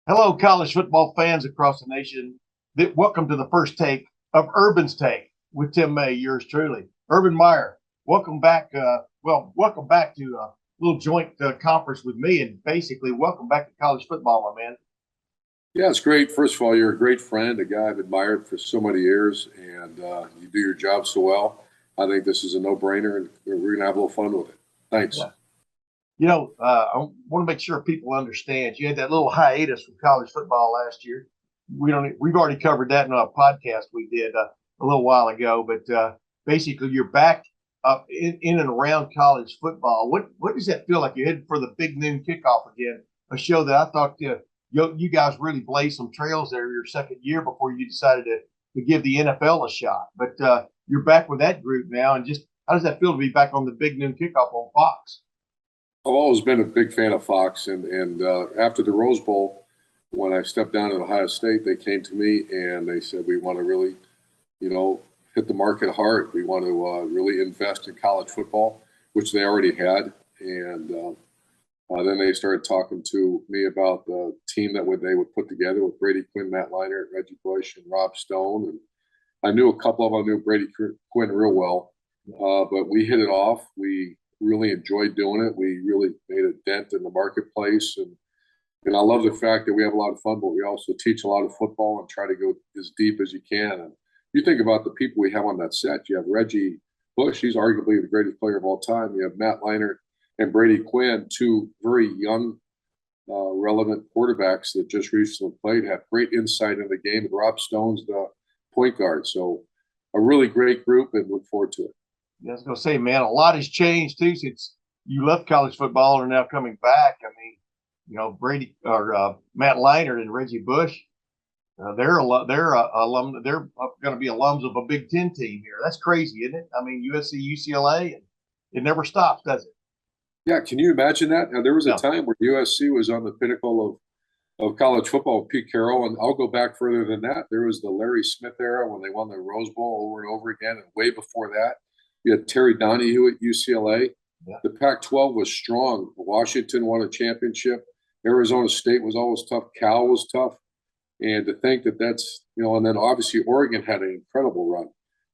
Hello, college football fans across the nation. Welcome to the first take of Urban's Take with Tim May, yours truly. Urban Meyer, welcome back. Welcome back to a little joint conference with me, and basically, welcome back to college football, my man. Yeah, it's great. First of all, you're a great friend, a guy I've admired for so many years, and you do your job so well. I think this is a no-brainer, and we're going to have a little fun with it. Thanks. Yeah. I want to make sure people understand you had that little hiatus from college football last year. We've already covered that in a podcast we did a little while ago, but basically you're back up in and around college football. What does that feel like? You're headed for the big noon kickoff again, a show that I thought you guys really blazed some trails there your second year before you decided to give the NFL a shot. But you're back with that group now, and just how does that feel to be back on the big noon kickoff on Fox? I've always been a big fan of Fox, and after the Rose Bowl, when I stepped down at Ohio State, they came to me and they said, "We want to really, hit the market hard. We want to really invest in college football," which they already had, and then they started talking to me about the team that they would put together with Brady Quinn, Matt Leinart, Reggie Bush, and Rob Stone. And I knew a couple of them. I knew Brady Quinn real well, but we hit it off. We really enjoyed doing it. We really made a dent in the marketplace, and I love the fact that we have a lot of fun, but we also teach a lot of football and try to go as deep as you can. And you think about the people we have on that set. You have Reggie Bush; he's arguably the greatest player of all time. You have Matt Leinart and Brady Quinn, two very young, relevant quarterbacks that just recently played, have great insight in the game. And Rob Stone's the point guard. So a really great group, and look forward to it. I was going to say, man, a lot has changed too since you left college football and are now coming back. I mean, Brady or Matt Leinart and Reggie Bush, they're going to be alums of a Big Ten team here. That's crazy, isn't it? I mean, USC, UCLA, and it never stops, does it? Yeah, can you imagine that? Now, there was a No. time where USC was on the pinnacle of college football with Pete Carroll, and I'll go back further than that. There was the Larry Smith era when they won the Rose Bowl over and over again, and way before that, you had Terry Donahue at UCLA. Yeah. The Pac-12 was strong. Washington won a championship. Arizona State was always tough. Cal was tough. And to think that and then obviously Oregon had an incredible run.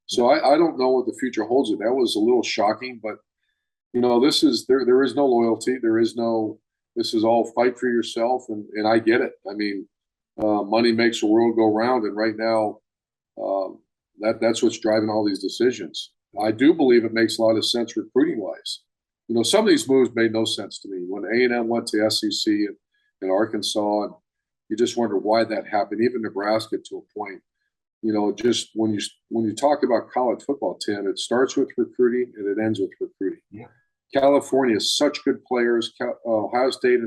So I don't know what the future holds. That was a little shocking, but this is there is no loyalty. This is all fight for yourself, and I get it. I mean, money makes the world go round, and right now, that's what's driving all these decisions. I do believe it makes a lot of sense recruiting wise. Some of these moves made no sense to me. When A&M went to SEC and Arkansas, and you just wonder why that happened. Even Nebraska to a point. Just when you talk about college football, Tim, it starts with recruiting and it ends with recruiting. Yeah. California has such good players. Ohio State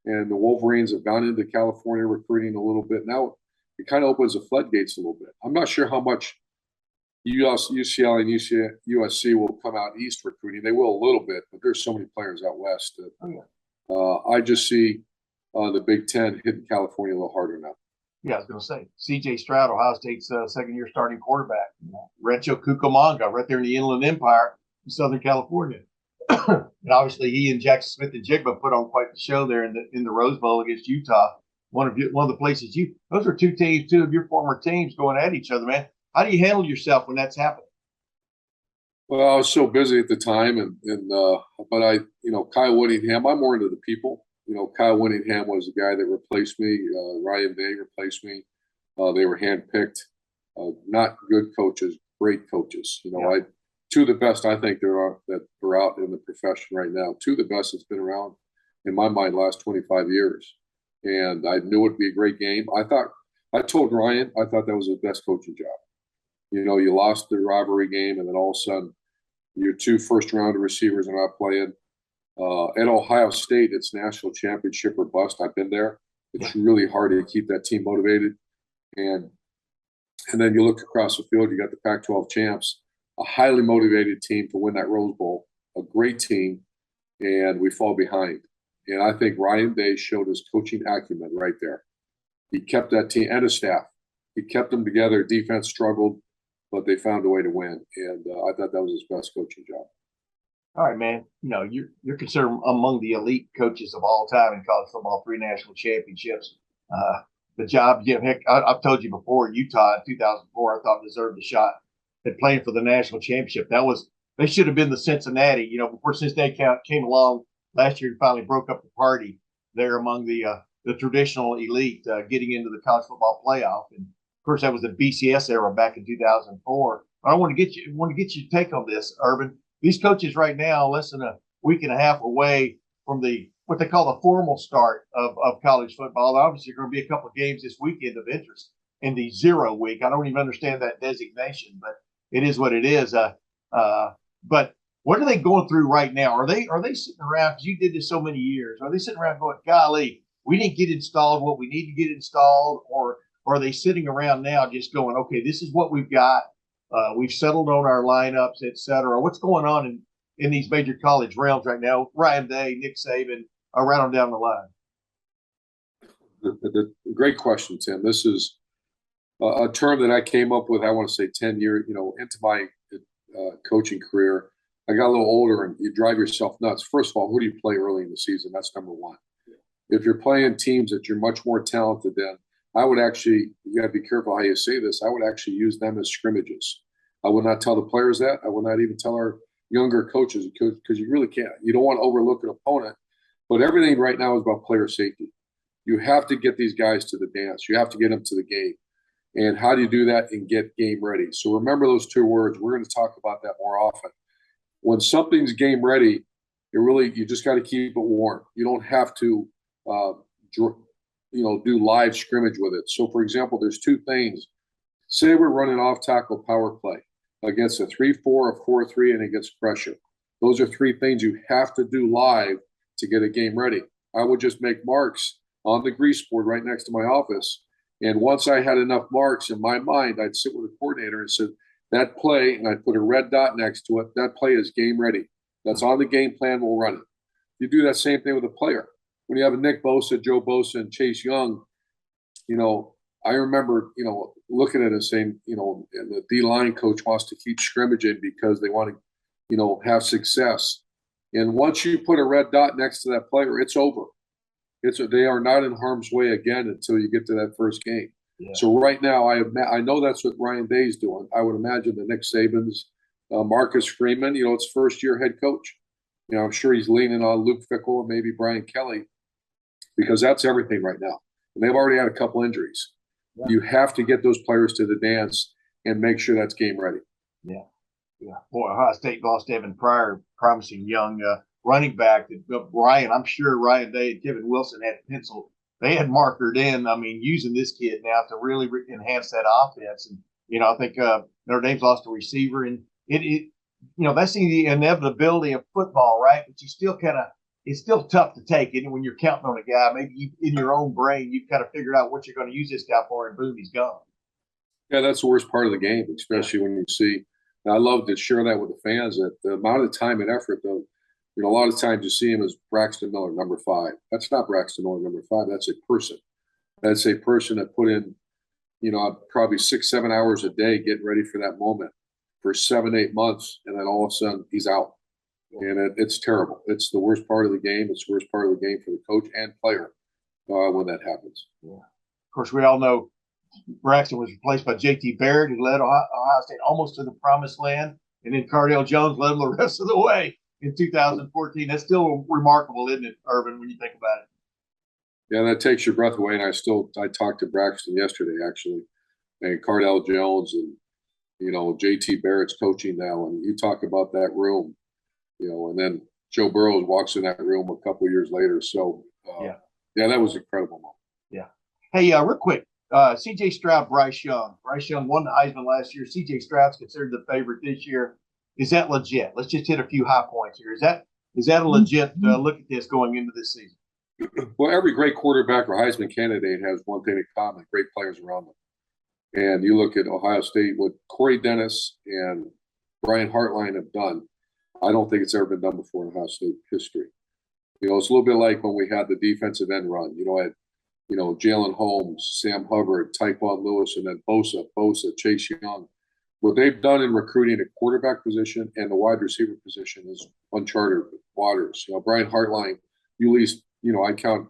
and the Wolverines have gone into California recruiting a little bit. Now it kind of opens the floodgates a little bit. I'm not sure how much UCLA and USC will come out east recruiting. They will a little bit, but there's so many players out west that I just see the Big Ten hitting California a little harder now. Yeah, I was going to say CJ Stroud, Ohio State's second-year starting quarterback. Rancho Cucamonga, right there in the Inland Empire in Southern California. And obviously, he and Jackson Smith and Jigba put on quite the show there in the Rose Bowl against Utah. One of the places those are two of your former teams going at each other, man. How do you handle yourself when that's happening? Well, I was so busy at the time, but Kyle Whittingham. I'm more into the people. Kyle Whittingham was the guy that replaced me. Ryan Day replaced me. They were handpicked. Not good coaches, great coaches. Two of the best I think there are that are out in the profession right now. Two of the best that's been around in my mind last 25 years. And I knew it'd be a great game. I told Ryan I thought that was the best coaching job. You lost the rivalry game, and then all of a sudden, your two first-round receivers are not playing. At Ohio State, it's national championship or bust. I've been there. It's really hard to keep that team motivated. And then you look across the field, you got the Pac-12 champs, a highly motivated team to win that Rose Bowl, a great team, and we fall behind. And I think Ryan Day showed his coaching acumen right there. He kept that team and his staff. He kept them together. Defense struggled, but they found a way to win. And I thought that was his best coaching job. All right, man. You're considered among the elite coaches of all time in college football, three national championships. the job. Heck, I've told you before, Utah in 2004, I thought deserved a shot at playing for the national championship. They should have been the Cincinnati. Before Cincinnati came along last year and finally broke up the party there among the traditional elite, getting into the college football playoff. And of course, that was the BCS era back in 2004. I want to get your take on this, Urban. These coaches right now, less than a week and a half away from what they call the formal start of college football. Obviously, there are going to be a couple of games this weekend of interest in the 0 week. I don't even understand that designation, but it is what it is. But what are they going through right now? Are they sitting around, because you did this so many years, are they sitting around going, golly, we didn't get installed what we need to get installed? Or are they sitting around now just going, okay, this is what we've got. We've settled on our lineups, et cetera. What's going on in these major college realms right now? Ryan Day, Nick Saban, right on down the line. Great question, Tim. This is a term that I came up with, I want to say 10 years, into my coaching career. I got a little older, and you drive yourself nuts. First of all, who do you play early in the season? That's number one. If you're playing teams that you're much more talented than, I would actually, you got to be careful how you say this, I would actually use them as scrimmages. I would not tell the players that. I would not even tell our younger coaches, because you really can't. You don't want to overlook an opponent. But everything right now is about player safety. You have to get these guys to the dance. You have to get them to the game. And how do you do that and get game ready? So remember those two words. We're going to talk about that more often. When something's game ready, you just got to keep it warm. You don't have to, do live scrimmage with it. So, for example, there's two things. Say we're running off tackle power play against a 3-4, a 4-3, and against pressure. Those are three things you have to do live to get a game ready. I would just make marks on the grease board right next to my office. And once I had enough marks in my mind, I'd sit with the coordinator and said, that play, and I'd put a red dot next to it, that play is game ready. That's on the game plan, we'll run it. You do that same thing with a player. When you have a Nick Bosa, Joe Bosa, and Chase Young, I remember, looking at it and saying, and the D-line coach wants to keep scrimmaging because they want to, have success. And once you put a red dot next to that player, it's over. They are not in harm's way again until you get to that first game. Yeah. So right now, I know that's what Ryan Day's doing. I would imagine that Nick Saban's, Marcus Freeman, it's first-year head coach. I'm sure he's leaning on Luke Fickell and maybe Brian Kelly, because that's everything right now. And they've already had a couple injuries. Yeah. You have to get those players to the dance and make sure that's game ready. Yeah. Boy, Ohio State lost Evan Pryor, promising young running back. I'm sure Ryan Day and Kevin Wilson had penciled. They had markered in, using this kid now to really enhance that offense. And, I think Notre Dame's lost a receiver. And that's the inevitability of football, right? But it's still tough to take it when you're counting on a guy. Maybe in your own brain, you've kind of figured out what you're going to use this guy for, and boom, he's gone. Yeah, that's the worst part of the game, especially when you see. And I love to share that with the fans, that the amount of time and effort, though, a lot of times you see him as Braxton Miller, number 5. That's not Braxton Miller, number 5. That's a person. That's a person that put in, probably 6-7 hours a day getting ready for that moment for 7-8 months, and then all of a sudden he's out. And it's terrible. It's the worst part of the game. It's the worst part of the game for the coach and player when that happens. Yeah. Of course, we all know Braxton was replaced by J.T. Barrett, who led Ohio State almost to the promised land, and then Cardale Jones led them the rest of the way in 2014. That's still remarkable, isn't it, Urban, when you think about it? Yeah, that takes your breath away. And I talked to Braxton yesterday, actually, and Cardale Jones, and J.T. Barrett's coaching now, and you talk about that room. And then Joe Burrows walks in that room a couple of years later. So, that was incredible. Yeah. Hey, real quick, CJ Stroud, Bryce Young. Bryce Young won the Heisman last year. CJ Stroud's considered the favorite this year. Is that legit? Let's just hit a few high points here. Is that a legit look at this going into this season? Well, every great quarterback or Heisman candidate has one thing in common: great players around them. And you look at Ohio State, what Corey Dennis and Brian Hartline have done. I don't think it's ever been done before in Ohio State history. It's a little bit like when we had the defensive end run. I had, Jalen Holmes, Sam Hubbard, Tyquan Lewis, and then Bosa, Chase Young. What they've done in recruiting a quarterback position and the wide receiver position is uncharted waters. Brian Hartline, you at least, I count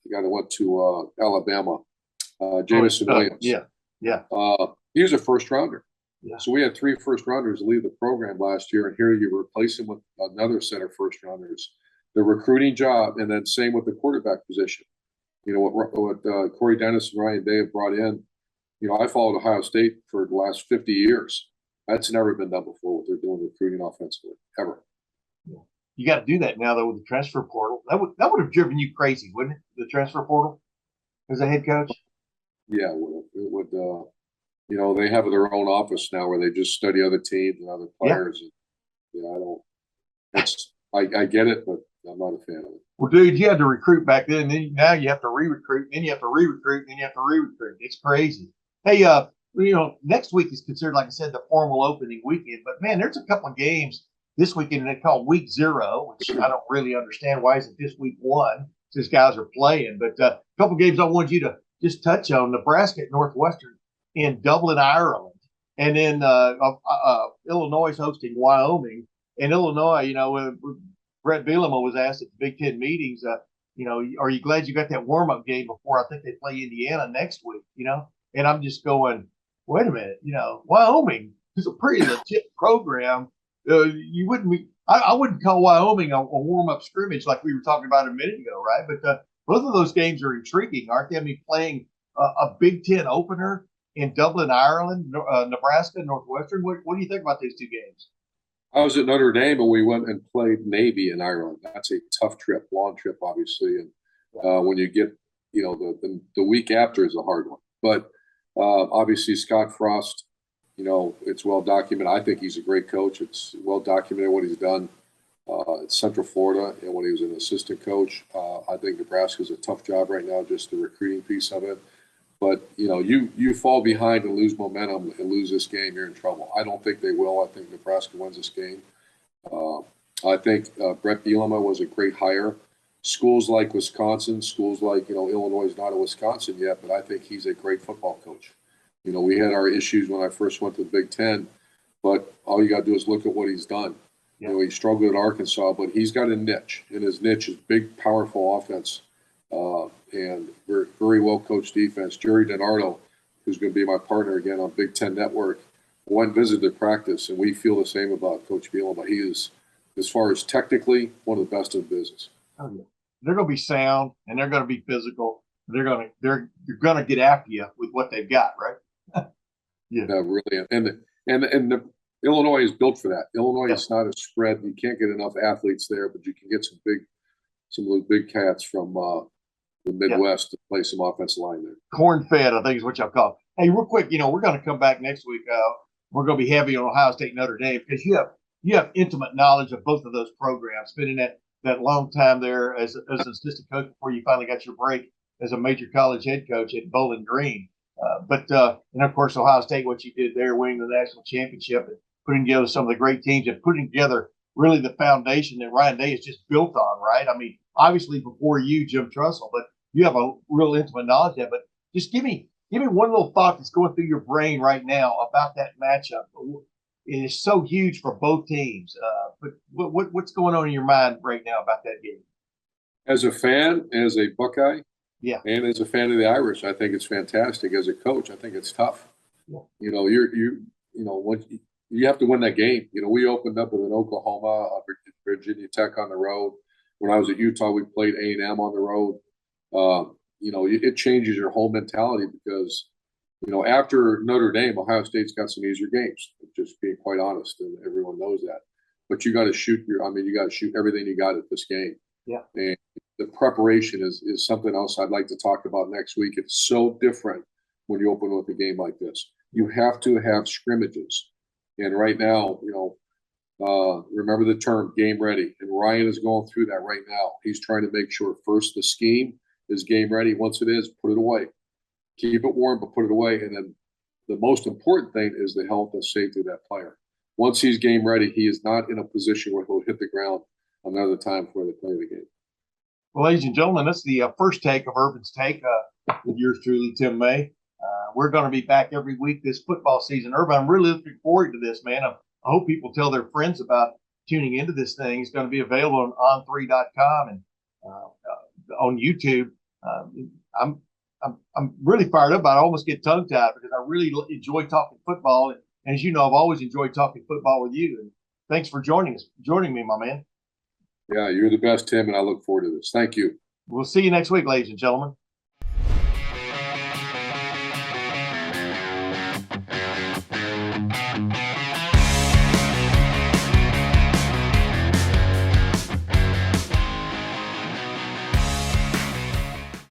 the guy that went to Alabama, Jameson Williams. Yeah. He was a first rounder. Yeah. So we had 3 first rounders leave the program last year, and here you replace him with another set of first rounders. The recruiting job, and then same with the quarterback position. You know what Corey Dennis and Ryan Day have brought in. You know, I followed Ohio State for the last 50 years. That's never been done before. What they're doing recruiting offensively, ever. Yeah. You got to do that now though with the transfer portal. That would have driven you crazy, wouldn't it? The transfer portal as a head coach. Yeah, it would. You know, they have their own office now where they just study other teams and other players. Yeah. And, I don't. It's I get it, but I'm not a fan of it. Well, dude, you had to recruit back then. Then now you have to re-recruit. Then you have to re-recruit. Then you have to re-recruit. It's crazy. Hey, you know, next week is considered, like I said, the formal opening weekend. But man, there's a couple of games this weekend they call Week 0, which I don't really understand. Why isn't this Week 1? Since guys are playing. But a couple of games I wanted you to just touch on: Nebraska at Northwestern in Dublin, Ireland, and then Illinois is hosting Wyoming. And Illinois, you know, Brett Bielema was asked at the Big Ten meetings, you know, are you glad you got that warm-up game before I think they play Indiana next week, you know? And I'm just going, wait a minute, you know, Wyoming is a pretty legit program. You wouldn't be, I wouldn't call Wyoming a warm-up scrimmage like we were talking about a minute ago, right? But both of those games are intriguing, aren't they? I mean, playing a Big Ten opener in Dublin, Ireland, Nebraska, Northwestern. What do you think about these 2 games? I was at Notre Dame, and we went and played Navy in Ireland. That's a tough trip, long trip, obviously. And when you get, you know, the week after is a hard one. But obviously, Scott Frost, you know, it's well documented. I think he's a great coach. It's well documented what he's done at Central Florida and when he was an assistant coach. I think Nebraska's a tough job right now, just the recruiting piece of it. But, you know, you fall behind and lose momentum and lose this game, you're in trouble. I don't think they will. I think Nebraska wins this game. I think Brett Bielema was a great hire. Schools like Wisconsin, schools like, you know, Illinois is not a Wisconsin yet, but I think he's a great football coach. You know, we had our issues when I first went to the Big Ten, but all you got to do is look at what he's done. Yeah. You know, he struggled at Arkansas, but he's got a niche, and his niche is big, powerful offense. And very, very well coached defense. Jerry DiNardo, who's going to be my partner again on Big Ten Network, went and visited practice, and we feel the same about Coach Bielema. He is, as far as technically, one of the best in the business. Oh, yeah. They're going to be sound, and they're going to be physical. You're going to get after you with what they've got, right? Yeah, really. And the Illinois is built for that. Illinois is not a spread. You can't get enough athletes there, but you can get some of those big cats from the Midwest to play some offensive line there. Corn-fed, I think is what y'all call it. Hey, real quick, you know, we're going to come back next week. We're going to be heavy on Ohio State, Notre Dame, because you have intimate knowledge of both of those programs, spending that long time there as an assistant coach before you finally got your break as a major college head coach at Bowling Green. And of course, Ohio State, what you did there, winning the national championship and putting together some of the great teams and putting together really the foundation that Ryan Day is just built on, right? I mean, obviously before you, Jim Trussell, but you have a real intimate knowledge of it. But just give me one little thought that's going through your brain right now about that matchup. It is so huge for both teams. But what's going on in your mind right now about that game? As a fan, as a Buckeye, and as a fan of the Irish, I think it's fantastic. As a coach, I think it's tough. Yeah. You know, you have to win that game. You know, we opened up with an Oklahoma, Virginia Tech on the road. When I was at Utah, we played A&M on the road. You know, it changes your whole mentality because, you know, after Notre Dame, Ohio State's got some easier games, just being quite honest, and everyone knows that. But you got to shoot everything you got at this game. Yeah. And the preparation is something else I'd like to talk about next week. It's so different when you open with a game like this. You have to have scrimmages. And right now, you know, remember the term game ready. And Ryan is going through that right now. He's trying to make sure first the scheme is game ready. Once it is, put it away. Keep it warm, but put it away. And then the most important thing is the health and safety of that player. Once he's game ready, he is not in a position where he'll hit the ground another time before they play the game. Well, ladies and gentlemen, that's the first take of Urban's Take with yours truly, Tim May. We're going to be back every week this football season. Urban, I'm really looking forward to this, man. I hope people tell their friends about tuning into this thing. It's going to be available on on3.com and on YouTube. I'm I'm really fired up. I almost get tongue tied because I really enjoy talking football. And as you know, I've always enjoyed talking football with you. And thanks for joining me, my man. Yeah, you're the best, Tim, and I look forward to this. Thank you. We'll see you next week, ladies and gentlemen.